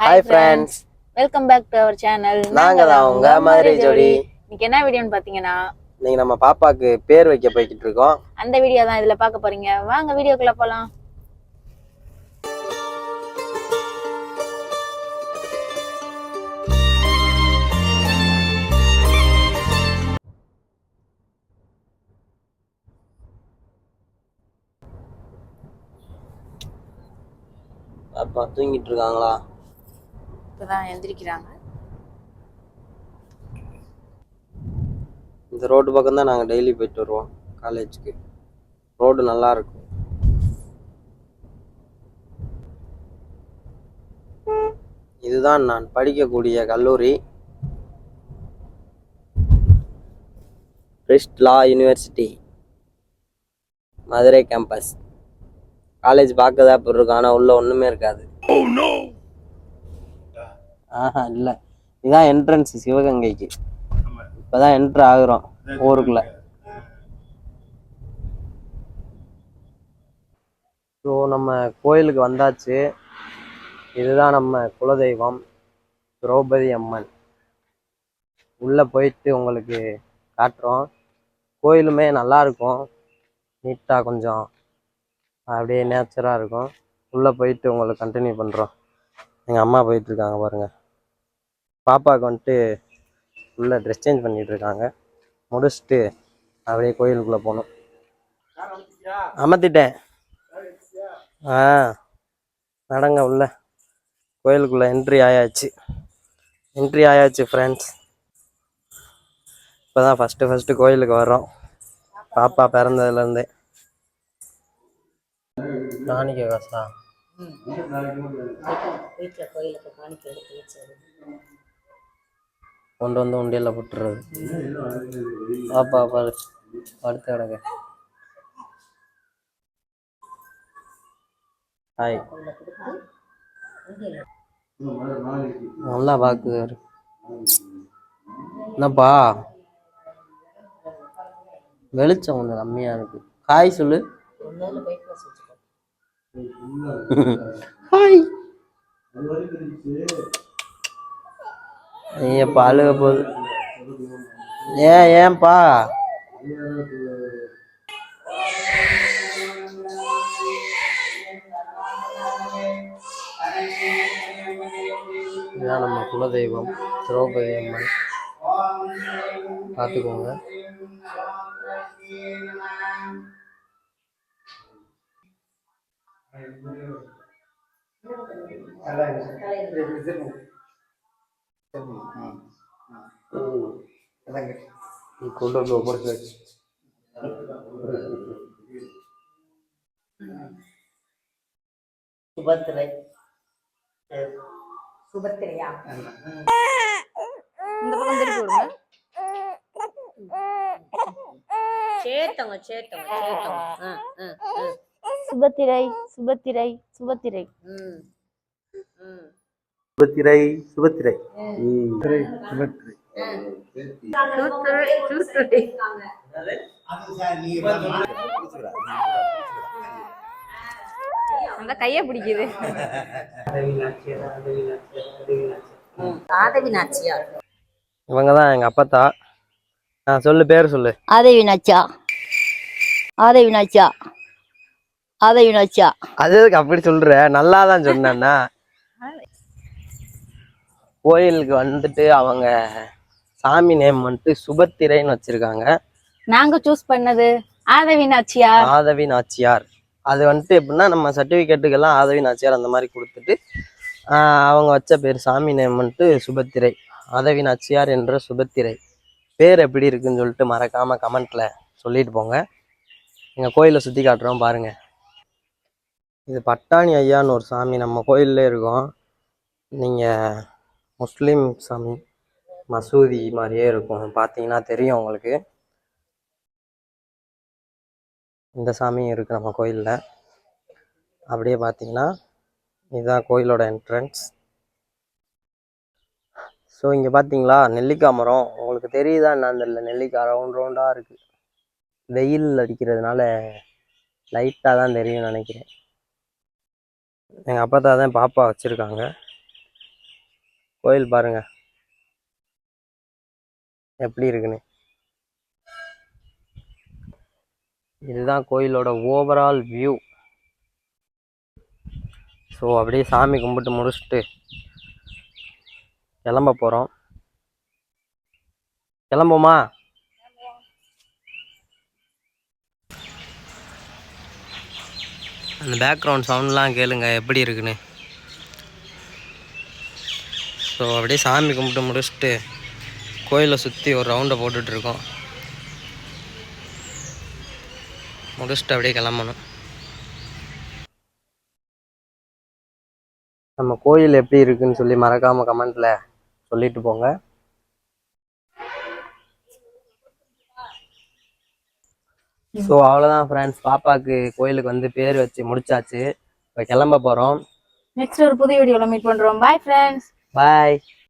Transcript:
Hi friends, welcome back to our channel. நாங்க தான் உங்க மதுரை ஜோடி. இன்னைக்கு என்ன வீடியோன்னு பாத்தீங்கன்னா, நீங்க நம்ம பாப்பாக்கு பேர் வைக்க போயிட்டு இருக்கோம். அந்த வீடியோ தான் இதுல பார்க்க போறீங்க. வாங்க வீடியோக்குள்ள போலாம். பாப்பா தூங்கிட்டு இருக்காங்களா? இப்பதான் எந்திரிக்கிறாங்க. இந்த ரோடு பக்கம் தான் நாங்கள் டெய்லி போயிட்டு வருவோம் காலேஜுக்கு. ரோடு நல்லா இருக்கும். இதுதான் நான் படிக்கக்கூடிய கல்லூரி, கிறிஸ்ட் லா யூனிவர்சிட்டி மதுரை கேம்பஸ். காலேஜ் பார்க்க தான் இப்போ இருக்கும், ஆனால் உள்ள ஒன்றுமே இருக்காது. ஆஹா இல்லை, இதுதான் என்ட்ரன்ஸ் சிவகங்கைக்கு. இப்போதான் என்ட்ரு ஆகுறோம் ஊருக்குள்ள. ஸோ நம்ம கோயிலுக்கு வந்தாச்சு. இதுதான் நம்ம குலதெய்வம் திரௌபதி அம்மன். உள்ளே போயிட்டு உங்களுக்கு காட்டுறோம். கோயிலுமே நல்லா இருக்கும், நீட்டாக கொஞ்சம் அப்படியே நேச்சராக இருக்கும். உள்ளே போயிட்டு உங்களுக்கு கண்டினியூ பண்ணுறோம். எங்கள் அம்மா போயிட்டுருக்காங்க பாருங்கள். பாப்பாவுக்கு வந்துட்டு உள்ளே ட்ரெஸ் சேஞ்ச் பண்ணிகிட்ருக்காங்க. முடிச்சுட்டு அப்படியே கோயிலுக்குள்ளே போகணும். அமர்த்திட்டேன். நடங்க உள்ள. கோயிலுக்குள்ளே என்ட்ரி ஆயாச்சு ஃப்ரெண்ட்ஸ். இப்போ தான் ஃபஸ்ட்டு கோயிலுக்கு வர்றோம், பாப்பா பிறந்ததுலேருந்தே. காணிக்க காசா? கொண்டு வந்து உண்டியலில் போட்டுறது. பாப்பா பாரு படுத்து கிடக்கு. ஹாய். நல்லா பார்க்குது. என்னப்பா வெளிச்சம் கொஞ்சம் கம்மியாக இருக்கு. ஹாய் சொல்லு. ஹாய். ஏப்பா அழுக போகுது. ஏன்பா? இதுதான் நம்ம குலதெய்வம் திரௌபதி அம்மன். பார்த்துக்கோங்க. கொண்டு வந்து ஒப்படைச்சாச்சு. சுபத்திரையா? இந்த பக்கம் திருப்பி விடுங்க. சுபத்திரை சுபத்திரை சுபத்திரை. சுபத்திரை சுபத்திரை. அந்த கைய பிடிக்குது. இவங்க தான் எங்க அப்பத்தா. சொல்லு, பேர் சொல்லு. ஆதவினாச்சா. அது எதுக்கு அப்படி சொல்ற? நல்லா தான் சொன்னா. கோயிலுக்கு வந்துட்டு அவங்க சாமி நேம் வந்துட்டு சுபத்திரைன்னு வச்சிருக்காங்க. நாங்க சூஸ் பண்ணது ஆதவி நாச்சியார். அது வந்துட்டு எப்படின்னா, நம்ம சர்டிபிகேட்டுக்கெல்லாம் ஆதவி நாச்சியார் அந்த மாதிரி கொடுத்துட்டு அவங்க வச்ச பேர், சாமி நேம் வந்துட்டு சுபத்திரை. ஆதவி நாச்சியார் என்ற சுபத்திரை பேர் எப்படி இருக்குன்னு சொல்லிட்டு மறக்காம கமெண்ட்ல சொல்லிட்டு போங்க. எங்க கோயிலை சுத்தி காட்டுறோம் பாருங்க. இது பட்டாணி ஐயான்னு ஒரு சாமி நம்ம கோயில்ல இருக்கும். நீங்க முஸ்லீம் சாமி, மசூதி மாதிரியே இருக்கும், பார்த்தீங்கன்னா தெரியும் உங்களுக்கு. இந்த சாமியும் இருக்குது நம்ம கோயிலில். அப்படியே பார்த்தீங்கன்னா இதுதான் கோயிலோட என்ட்ரன்ஸ். ஸோ இங்கே பார்த்தீங்களா நெல்லிக்காய் மரம், உங்களுக்கு தெரியுதா என்னன்னு தெரியல. நெல்லிக்காய் ரவுண்டாக இருக்குது. வெயில் அடிக்கிறதுனால லைட்டாக தான் தெரியும்னு நினைக்கிறேன். எங்கள் அப்பா தான் பாப்பா வச்சுருக்காங்க. கோயில் பாருங்க எப்படி இருக்குன்னு. இதுதான் கோயிலோட ஓவரால் வியூ. ஸோ அப்படியே சாமி கும்பிட்டு முடிச்சுட்டு கிளம்ப போகிறோம். கிளம்புமா? அந்த பேக்ரவுண்ட் சவுண்ட்லாம் கேளுங்க எப்படி இருக்குன்னு. ஸோ அப்படியே சாமி கும்பிட்டு முடிச்சுட்டு கோயிலை சுற்றி ஒரு ரவுண்டை போட்டுட்ருக்கோம். முடிச்சுட்டு அப்படியே கிளம்பணும். நம்ம கோயில் எப்படி இருக்குன்னு சொல்லி மறக்காமல் கமெண்ட்டில் சொல்லிட்டு போங்க. ஸோ அவ்வளோதான் ஃப்ரெண்ட்ஸ், பாப்பாவுக்கு கோயிலுக்கு வந்து பேர் வச்சு முடிச்சாச்சு. இப்போ கிளம்ப போகிறோம். நெக்ஸ்ட் ஒரு புதிய வீடியோல மீட் பண்றோம். Bye friends. பாய்.